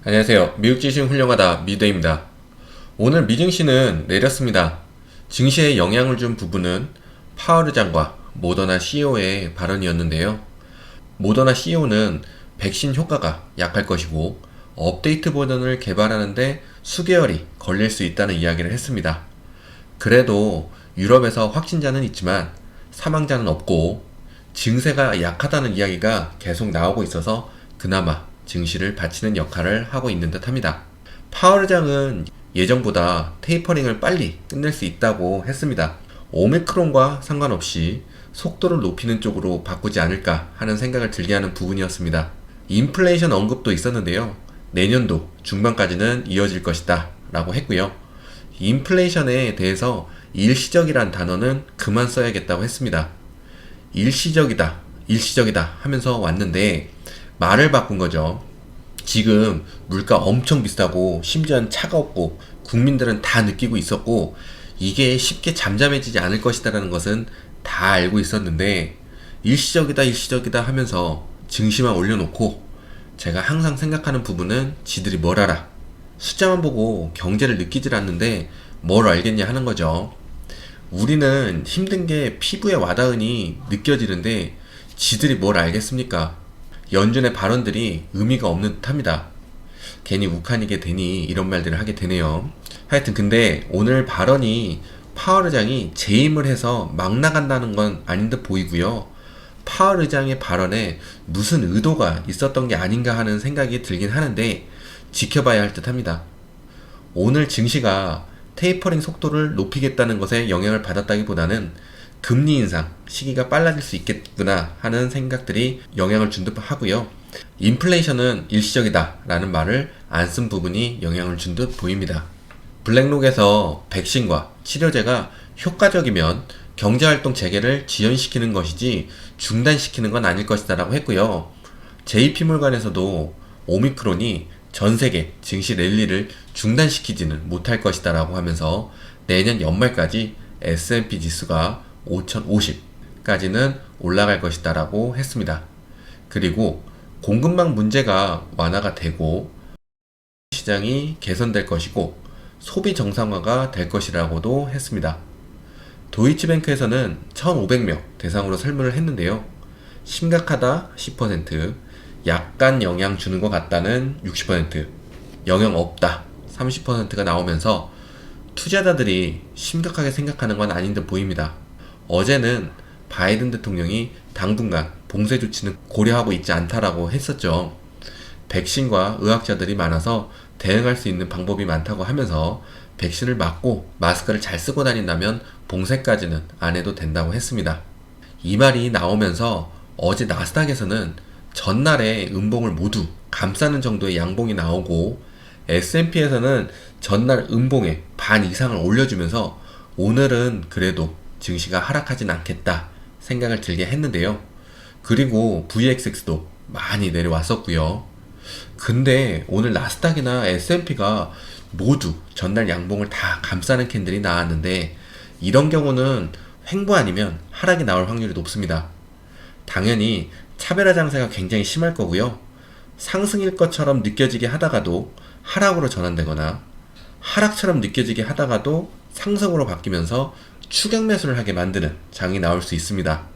안녕하세요. 미국 지식 훌륭하다 미드입니다. 오늘 미 증시는 내렸습니다. 증시에 영향을 준 부분은 파월 의장과 모더나 CEO의 발언이었는데요. 모더나 CEO는 백신 효과가 약할 것이고 업데이트 버전을 개발하는데 수개월이 걸릴 수 있다는 이야기를 했습니다. 그래도 유럽에서 확진자는 있지만 사망자는 없고 증세가 약하다는 이야기가 계속 나오고 있어서 그나마 증시를 받치는 역할을 하고 있는 듯 합니다. 파월 의장은 예정보다 테이퍼링을 빨리 끝낼 수 있다고 했습니다. 오미크론과 상관없이 속도를 높이는 쪽으로 바꾸지 않을까 하는 생각을 들게 하는 부분이었습니다. 인플레이션 언급도 있었는데요. 내년도 중반까지는 이어질 것이다 라고 했고요. 인플레이션에 대해서 일시적이란 단어는 그만 써야겠다고 했습니다. 일시적이다 하면서 왔는데 말을 바꾼 거죠. 지금 물가 엄청 비싸고 심지어는 차가웠고 국민들은 다 느끼고 있었고 이게 쉽게 잠잠해지지 않을 것이다라는 것은 다 알고 있었는데 일시적이다 하면서 증시만 올려놓고 제가 항상 생각하는 부분은 지들이 뭘 알아. 숫자만 보고 경제를 느끼질 않는데 뭘 알겠냐 하는 거죠. 우리는 힘든 게 피부에 와닿으니 느껴지는데 지들이 뭘 알겠습니까? 연준의 발언들이 의미가 없는 듯 합니다. 괜히 욱하니게 되니 이런 말들을 하게 되네요. 하여튼 근데 오늘 발언이 파월 의장이 재임을 해서 막 나간다는 건 아닌 듯 보이고요. 파월 의장의 발언에 무슨 의도가 있었던 게 아닌가 하는 생각이 들긴 하는데 지켜봐야 할 듯 합니다. 오늘 증시가 테이퍼링 속도를 높이겠다는 것에 영향을 받았다기보다는 금리 인상 시기가 빨라질 수 있겠구나 하는 생각들이 영향을 준 듯 하고요. 인플레이션은 일시적이다 라는 말을 안 쓴 부분이 영향을 준 듯 보입니다. 블랙록에서 백신과 치료제가 효과적이면 경제활동 재개를 지연시키는 것이지 중단시키는 건 아닐 것이다 라고 했고요. JP몰간에서도 오미크론이 전세계 증시 랠리를 중단시키지는 못할 것이다 라고 하면서 내년 연말까지 S&P 지수가 5050까지는 올라갈 것이다 라고 했습니다. 그리고 공급망 문제가 완화가 되고 시장이 개선될 것이고 소비 정상화가 될 것이라고도 했습니다. 도이치뱅크에서는 1,500명 대상으로 설문을 했는데요. 심각하다 10%, 약간 영향 주는 것 같다는 60%, 영향 없다 30%가 나오면서 투자자들이 심각하게 생각하는 건 아닌 듯 보입니다. 어제는 바이든 대통령이 당분간 봉쇄 조치는 고려하고 있지 않다라고 했었죠. 백신과 의학자들이 많아서 대응할 수 있는 방법이 많다고 하면서 백신을 맞고 마스크를 잘 쓰고 다닌다면 봉쇄까지는 안 해도 된다고 했습니다. 이 말이 나오면서 어제 나스닥에서는 전날에 음봉을 모두 감싸는 정도의 양봉이 나오고 S&P에서는 전날 음봉의 반 이상을 올려주면서 오늘은 그래도 증시가 하락하진 않겠다 생각을 들게 했는데요. 그리고 VXX도 많이 내려왔었고요. 근데 오늘 나스닥이나 S&P가 모두 전날 양봉을 다 감싸는 캔들이 나왔는데 이런 경우는 횡보 아니면 하락이 나올 확률이 높습니다. 당연히 차별화 장세가 굉장히 심할 거고요. 상승일 것처럼 느껴지게 하다가도 하락으로 전환되거나 하락처럼 느껴지게 하다가도 상승으로 바뀌면서 추격 매수를 하게 만드는 장이 나올 수 있습니다.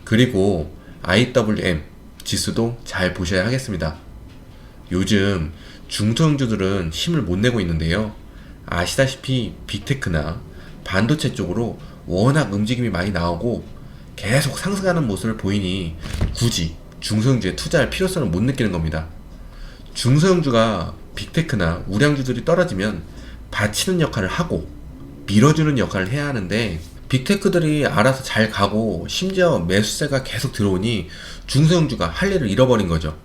그리고 IWM 지수도 잘 보셔야 하겠습니다. 요즘 중소형주들은 힘을 못 내고 있는데요. 아시다시피 빅테크나 반도체 쪽으로 워낙 움직임이 많이 나오고 계속 상승하는 모습을 보이니 굳이 중소형주에 투자할 필요성을 못 느끼는 겁니다. 중소형주가 빅테크나 우량주들이 떨어지면 받치는 역할을 하고 밀어주는 역할을 해야 하는데 빅테크들이 알아서 잘 가고 심지어 매수세가 계속 들어오니 중소형주가 할 일을 잃어버린 거죠.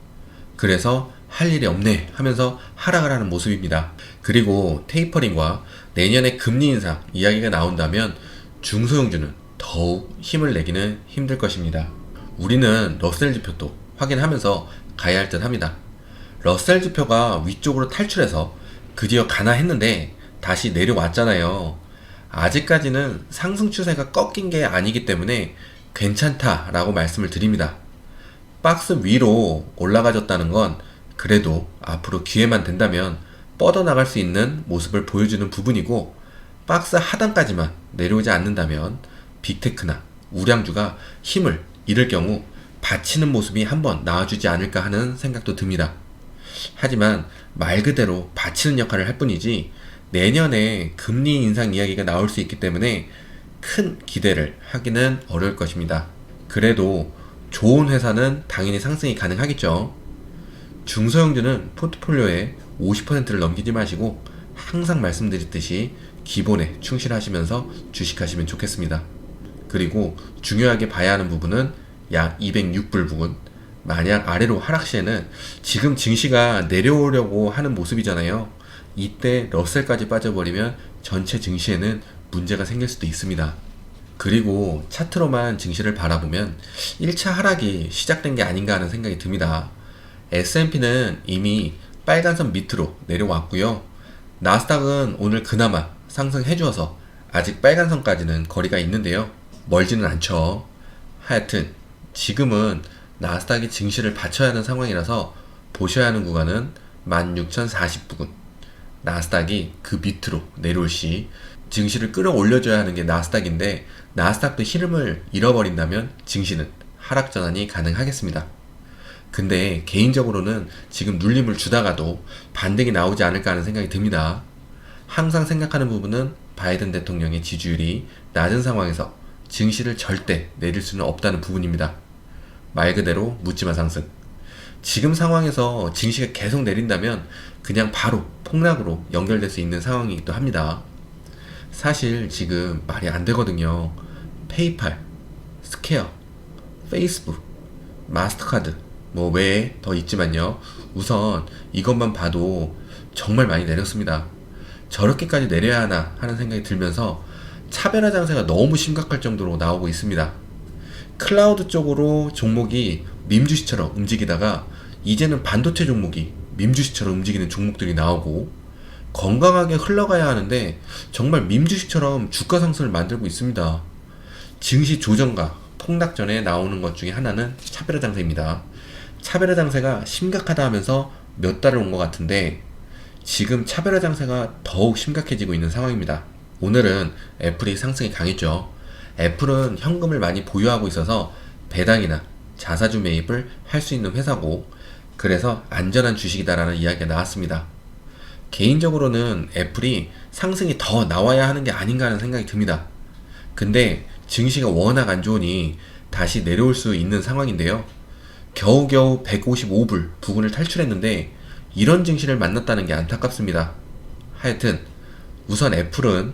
그래서 할 일이 없네 하면서 하락을 하는 모습입니다. 그리고 테이퍼링과 내년에 금리 인상 이야기가 나온다면 중소형주는 더욱 힘을 내기는 힘들 것입니다. 우리는 러셀 지표도 확인하면서 가야 할 듯 합니다. 러셀 지표가 위쪽으로 탈출해서 드디어 가나 했는데 다시 내려왔잖아요. 아직까지는 상승 추세가 꺾인 게 아니기 때문에 괜찮다라고 말씀을 드립니다. 박스 위로 올라가졌다는 건 그래도 앞으로 기회만 된다면 뻗어나갈 수 있는 모습을 보여주는 부분이고, 박스 하단까지만 내려오지 않는다면 빅테크나 우량주가 힘을 잃을 경우 받치는 모습이 한번 나와주지 않을까 하는 생각도 듭니다. 하지만 말 그대로 받치는 역할을 할 뿐이지 내년에 금리 인상 이야기가 나올 수 있기 때문에 큰 기대를 하기는 어려울 것입니다. 그래도 좋은 회사는 당연히 상승이 가능하겠죠. 중소형주는 포트폴리오의 50%를 넘기지 마시고 항상 말씀드렸듯이 기본에 충실하시면서 주식하시면 좋겠습니다. 그리고 중요하게 봐야 하는 부분은 약 206불 부근, 만약 아래로 하락 시에는 지금 증시가 내려오려고 하는 모습이잖아요. 이때 러셀까지 빠져버리면 전체 증시에는 문제가 생길 수도 있습니다. 그리고 차트로만 증시를 바라보면 1차 하락이 시작된 게 아닌가 하는 생각이 듭니다. S&P는 이미 빨간선 밑으로 내려왔고요. 나스닥은 오늘 그나마 상승해 주어서 아직 빨간선까지는 거리가 있는데요. 멀지는 않죠. 하여튼 지금은 나스닥이 증시를 받쳐야 하는 상황이라서 보셔야 하는 구간은 16,040 부근, 나스닥이 그 밑으로 내려올 시 증시를 끌어올려줘야 하는 게 나스닥인데, 나스닥도 흐름을 잃어버린다면 증시는 하락 전환이 가능하겠습니다. 근데 개인적으로는 지금 눌림을 주다가도 반등이 나오지 않을까 하는 생각이 듭니다. 항상 생각하는 부분은 바이든 대통령의 지지율이 낮은 상황에서 증시를 절대 내릴 수는 없다는 부분입니다. 말 그대로 묻지마 상승. 지금 상황에서 증시가 계속 내린다면 그냥 바로 폭락으로 연결될 수 있는 상황이기도 합니다. 사실 지금 말이 안 되거든요. 페이팔, 스퀘어, 페이스북, 마스터카드 뭐 외에 더 있지만요. 우선 이것만 봐도 정말 많이 내렸습니다. 저렇게까지 내려야 하나 하는 생각이 들면서 차별화 장세가 너무 심각할 정도로 나오고 있습니다. 클라우드 쪽으로 종목이 밈주시처럼 움직이다가 이제는 반도체 종목이 밈주시처럼 움직이는 종목들이 나오고, 건강하게 흘러가야 하는데 정말 밈주식처럼 주가 상승을 만들고 있습니다. 증시 조정과 폭락 전에 나오는 것 중에 하나는 차별화 장세입니다. 차별화 장세가 심각하다 하면서 몇 달을 온 것 같은데 지금 차별화 장세가 더욱 심각해지고 있는 상황입니다. 오늘은 애플이 상승이 강했죠. 애플은 현금을 많이 보유하고 있어서 배당이나 자사주 매입을 할 수 있는 회사고, 그래서 안전한 주식이다라는 이야기가 나왔습니다. 개인적으로는 애플이 상승이 더 나와야 하는 게 아닌가 하는 생각이 듭니다. 근데 증시가 워낙 안 좋으니 다시 내려올 수 있는 상황인데요. 겨우겨우 155불 부근을 탈출했는데 이런 증시를 만났다는 게 안타깝습니다. 하여튼 우선 애플은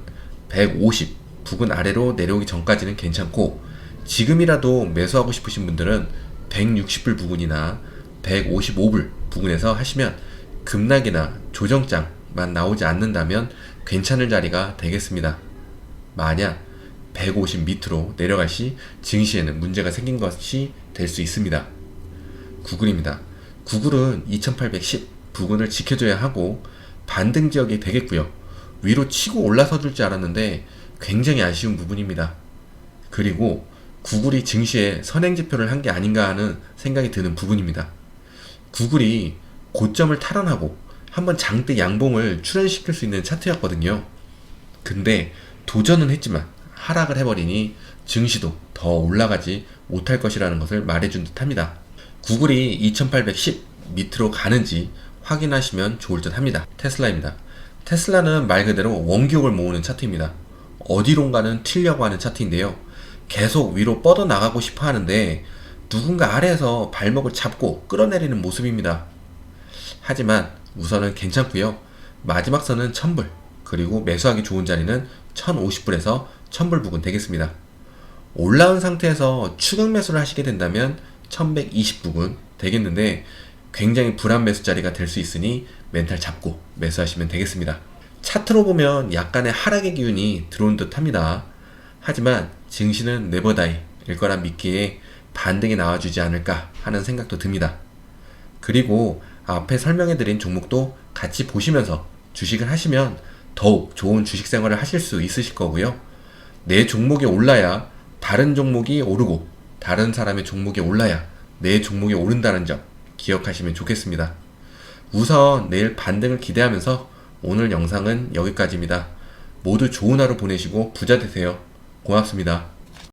150 부근 아래로 내려오기 전까지는 괜찮고, 지금이라도 매수하고 싶으신 분들은 160불 부근이나 155불 부근에서 하시면 급락이나 조정장만 나오지 않는다면 괜찮을 자리가 되겠습니다. 만약 150 밑으로 내려갈 시 증시에는 문제가 생긴 것이 될 수 있습니다. 구글입니다. 구글은 2810 부근을 지켜줘야 하고 반등 지역이 되겠고요. 위로 치고 올라서 줄 줄 알았는데 굉장히 아쉬운 부분입니다. 그리고 구글이 증시에 선행지표를 한 게 아닌가 하는 생각이 드는 부분입니다. 구글이 고점을 탈환하고 한번 장대 양봉을 출현시킬 수 있는 차트였거든요. 근데 도전은 했지만 하락을 해버리니 증시도 더 올라가지 못할 것이라는 것을 말해준 듯 합니다. 구글이 2810 밑으로 가는지 확인하시면 좋을 듯 합니다. 테슬라입니다. 테슬라는 말 그대로 원기옥을 모으는 차트입니다. 어디론가는 튀려고 하는 차트인데요. 계속 위로 뻗어 나가고 싶어 하는데 누군가 아래에서 발목을 잡고 끌어내리는 모습입니다. 하지만 우선은 괜찮고요. 마지막 선은 1000불, 그리고 매수하기 좋은 자리는 1050불에서 1000불 부근 되겠습니다. 올라온 상태에서 추격 매수를 하시게 된다면 1120 부근 되겠는데 굉장히 불안 매수 자리가 될 수 있으니 멘탈 잡고 매수하시면 되겠습니다. 차트로 보면 약간의 하락의 기운이 들어온 듯 합니다. 하지만 증시는 네버다이일 거라 믿기에 반등이 나와주지 않을까 하는 생각도 듭니다. 그리고 앞에 설명해드린 종목도 같이 보시면서 주식을 하시면 더욱 좋은 주식 생활을 하실 수 있으실 거고요. 내 종목이 올라야 다른 종목이 오르고, 다른 사람의 종목이 올라야 내 종목이 오른다는 점 기억하시면 좋겠습니다. 우선 내일 반등을 기대하면서 오늘 영상은 여기까지입니다. 모두 좋은 하루 보내시고 부자 되세요. 고맙습니다.